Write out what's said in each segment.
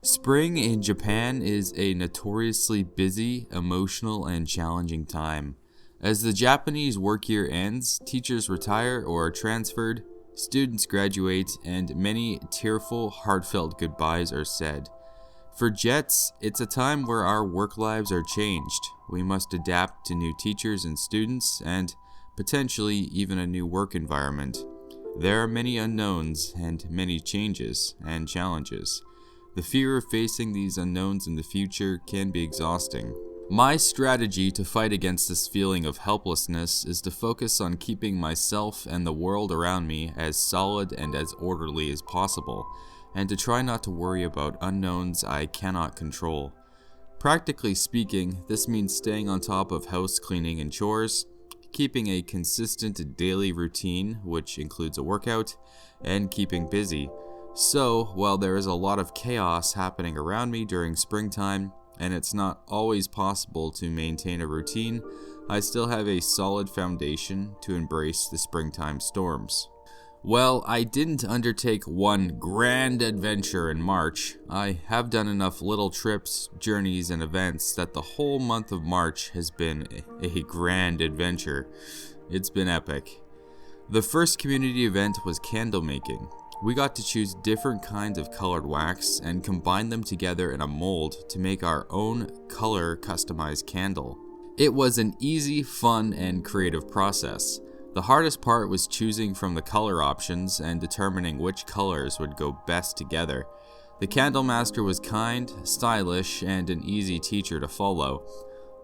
Spring in Japan is a notoriously busy, emotional, and challenging time. As the Japanese work year ends, teachers retire or are transferred, students graduate, and many tearful, heartfelt goodbyes are said. For Jets, it's a time where our work lives are changed. We must adapt to new teachers and students, and potentially even a new work environment. There are many unknowns and many changes and challenges. The fear of facing these unknowns in the future can be exhausting. My strategy to fight against this feeling of helplessness is to focus on keeping myself and the world around me as solid and as orderly as possible, and to try not to worry about unknowns I cannot control. Practically speaking, this means staying on top of house cleaning and chores, keeping a consistent daily routine, which includes a workout, and keeping busy. So, while there is a lot of chaos happening around me during springtime, and it's not always possible to maintain a routine, I still have a solid foundation to embrace the springtime storms. Well, I didn't undertake one grand adventure in March. I have done enough little trips, journeys, and events that the whole month of March has been a grand adventure. It's been epic. The first community event was candle making. We got to choose different kinds of colored wax and combine them together in a mold to make our own color customized candle. It was an easy, fun, and creative process. The hardest part was choosing from the color options and determining which colors would go best together. The candle master was kind, stylish, and an easy teacher to follow.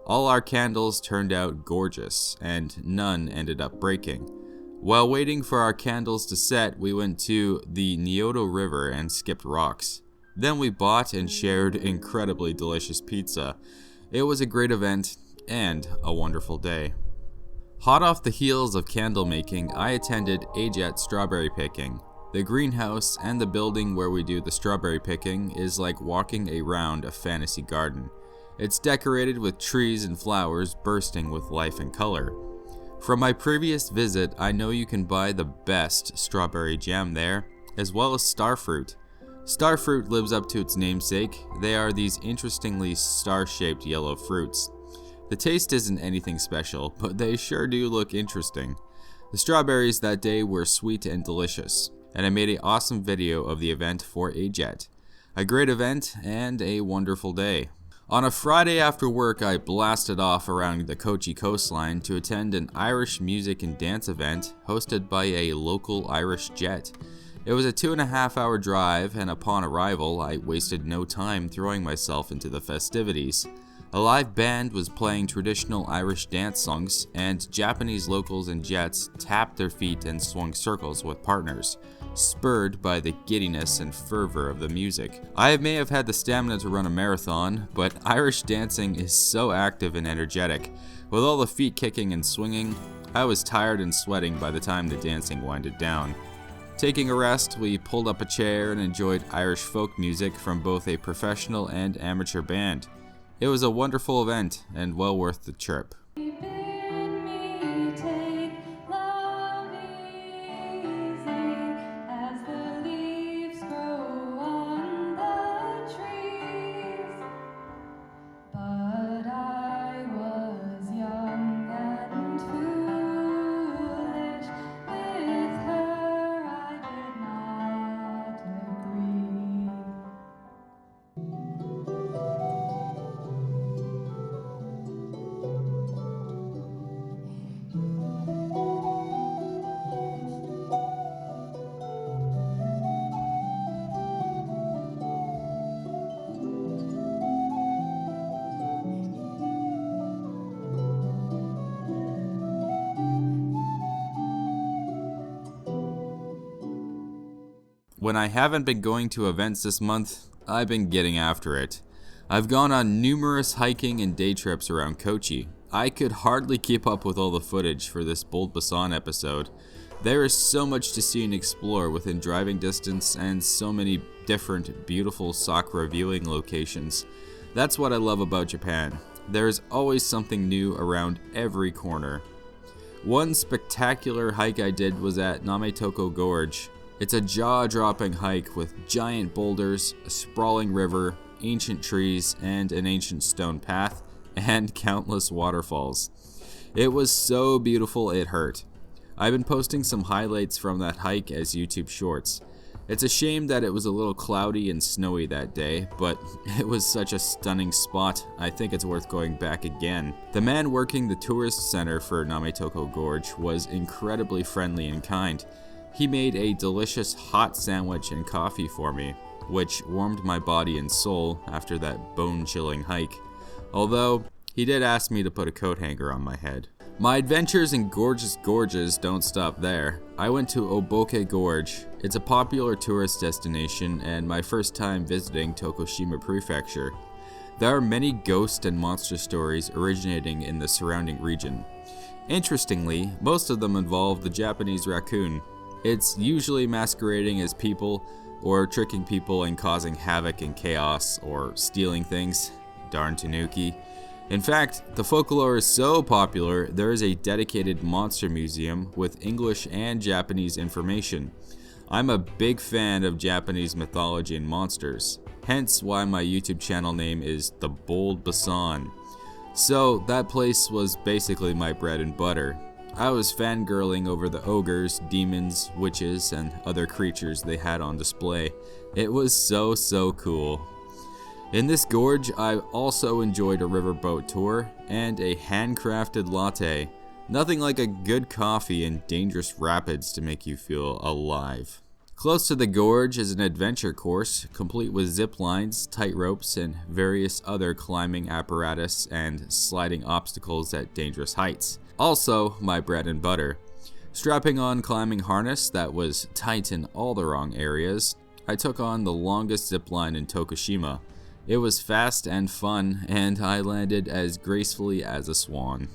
All our candles turned out gorgeous, and none ended up breaking. While waiting for our candles to set, we went to the Nyoto River and skipped rocks. Then we bought and shared incredibly delicious pizza. It was a great event and a wonderful day. Hot off the heels of candle making, I attended AJET strawberry picking. The greenhouse and the building where we do the strawberry picking is like walking around a fantasy garden. It's decorated with trees and flowers bursting with life and color. From my previous visit, I know you can buy the best strawberry jam there, as well as starfruit. Starfruit lives up to its namesake. They are these interestingly star-shaped yellow fruits. The taste isn't anything special, but they sure do look interesting. The strawberries that day were sweet and delicious, and I made an awesome video of the event for AJET. A great event and a wonderful day. On a Friday after work, I blasted off around the Kochi coastline to attend an Irish music and dance event hosted by a local Irish jet. It was a 2.5-hour drive, and upon arrival, I wasted no time throwing myself into the festivities. A live band was playing traditional Irish dance songs, and Japanese locals and jets tapped their feet and swung circles with partners, spurred by the giddiness and fervor of the music. I may have had the stamina to run a marathon, but Irish dancing is so active and energetic. With all the feet kicking and swinging, I was tired and sweating by the time the dancing winded down. Taking a rest, we pulled up a chair and enjoyed Irish folk music from both a professional and amateur band. It was a wonderful event and well worth the trip. When I haven't been going to events this month, I've been getting after it. I've gone on numerous hiking and day trips around Kochi. I could hardly keep up with all the footage for this Bold Basan episode. There is so much to see and explore within driving distance and so many different beautiful sakura viewing locations. That's what I love about Japan. There is always something new around every corner. One spectacular hike I did was at Nametoko Gorge. It's a jaw-dropping hike with giant boulders, a sprawling river, ancient trees, and an ancient stone path, and countless waterfalls. It was so beautiful it hurt. I've been posting some highlights from that hike as YouTube shorts. It's a shame that it was a little cloudy and snowy that day, but it was such a stunning spot, I think it's worth going back again. The man working the tourist center for Nametoko Gorge was incredibly friendly and kind. He made a delicious hot sandwich and coffee for me, which warmed my body and soul after that bone-chilling hike. Although, he did ask me to put a coat hanger on my head. My adventures in gorges don't stop there. I went to Oboke Gorge. It's a popular tourist destination and my first time visiting Tokushima Prefecture. There are many ghost and monster stories originating in the surrounding region. Interestingly, most of them involve the Japanese raccoon. It's usually masquerading as people, or tricking people and causing havoc and chaos, or stealing things. Darn Tanuki. In fact, the folklore is so popular, there is a dedicated monster museum with English and Japanese information. I'm a big fan of Japanese mythology and monsters, hence why my YouTube channel name is The Bold Basan. So that place was basically my bread and butter. I was fangirling over the ogres, demons, witches, and other creatures they had on display. It was so cool. In this gorge, I also enjoyed a riverboat tour and a handcrafted latte. Nothing like a good coffee and dangerous rapids to make you feel alive. Close to the gorge is an adventure course, complete with zip lines, tight ropes, and various other climbing apparatus and sliding obstacles at dangerous heights. Also, my bread and butter. Strapping on climbing harness that was tight in all the wrong areas, I took on the longest zip line in Tokushima. It was fast and fun, and I landed as gracefully as a swan.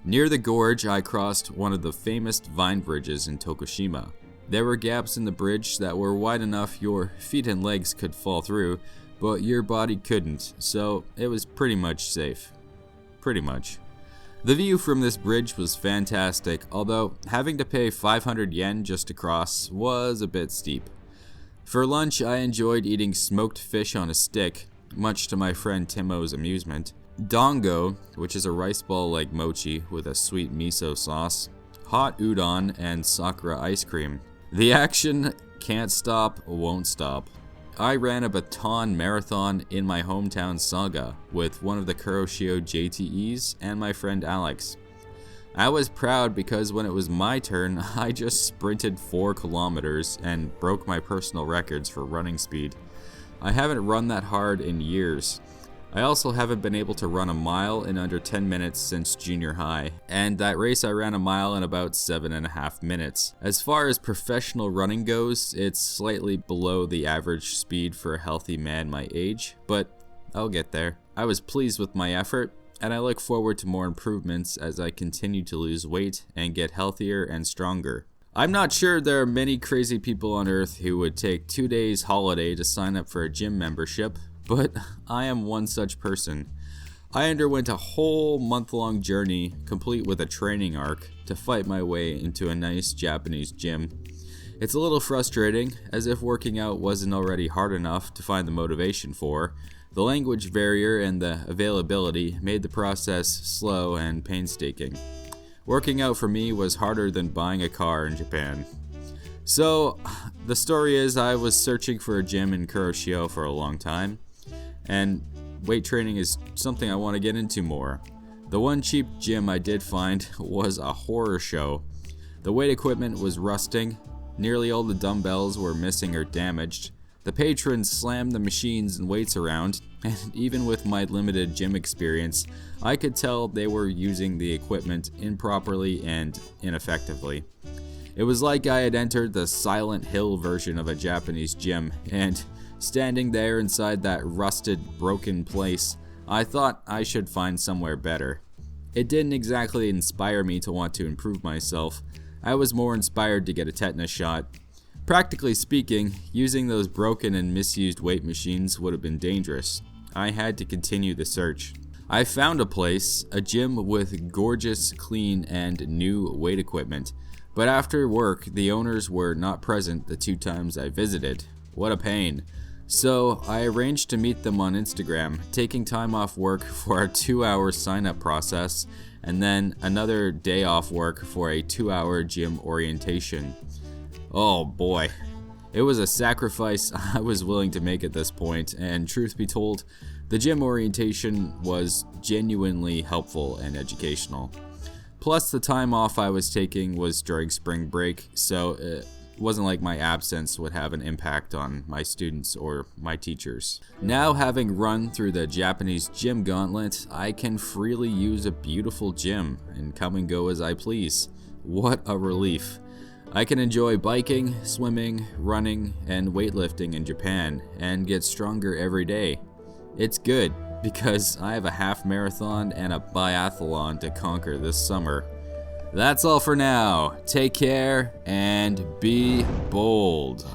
Near the gorge, I crossed one of the famous vine bridges in Tokushima. There were gaps in the bridge that were wide enough your feet and legs could fall through, but your body couldn't, so it was pretty much safe. Pretty much. The view from this bridge was fantastic, although having to pay 500 yen just to cross was a bit steep. For lunch, I enjoyed eating smoked fish on a stick, much to my friend Timo's amusement. Dango, which is a rice ball like mochi with a sweet miso sauce, hot udon, and sakura ice cream. The action can't stop, won't stop. I ran a baton marathon in my hometown Saga with one of the Kuroshio JTEs and my friend Alex. I was proud because when it was my turn, I just sprinted 4 kilometers and broke my personal records for running speed. I haven't run that hard in years. I also haven't been able to run a mile in under 10 minutes since junior high, and that race I ran a mile in about 7.5 minutes. As far as professional running goes, it's slightly below the average speed for a healthy man my age, but I'll get there. I was pleased with my effort, and I look forward to more improvements as I continue to lose weight and get healthier and stronger. I'm not sure there are many crazy people on earth who would take 2 days holiday to sign up for a gym membership, but I am one such person. I underwent a whole month-long journey, complete with a training arc, to fight my way into a nice Japanese gym. It's a little frustrating, as if working out wasn't already hard enough to find the motivation for. The language barrier and the availability made the process slow and painstaking. Working out for me was harder than buying a car in Japan. So, the story is I was searching for a gym in Kuroshio for a long time, and weight training is something I want to get into more. The one cheap gym I did find was a horror show. The weight equipment was rusting, nearly all the dumbbells were missing or damaged. The patrons slammed the machines and weights around, and even with my limited gym experience, I could tell they were using the equipment improperly and ineffectively. It was like I had entered the Silent Hill version of a Japanese gym, and standing there inside that rusted, broken place, I thought I should find somewhere better. It didn't exactly inspire me to want to improve myself. I was more inspired to get a tetanus shot. Practically speaking, using those broken and misused weight machines would have been dangerous. I had to continue the search. I found a place, a gym with gorgeous, clean, and new weight equipment. But after work, the owners were not present the 2 times I visited. What a pain. So I arranged to meet them on Instagram, taking time off work for a 2-hour sign-up process, and then another day off work for a 2-hour gym orientation. Oh boy. It was a sacrifice I was willing to make at this point, and truth be told, the gym orientation was genuinely helpful and educational. Plus, the time off I was taking was during spring break, so it wasn't like my absence would have an impact on my students or my teachers. Now, having run through the Japanese gym gauntlet, I can freely use a beautiful gym and come and go as I please. What a relief. I can enjoy biking, swimming, running, and weightlifting in Japan and get stronger every day. It's good because I have a half marathon and a biathlon to conquer this summer. That's all for now. Take care and be bold.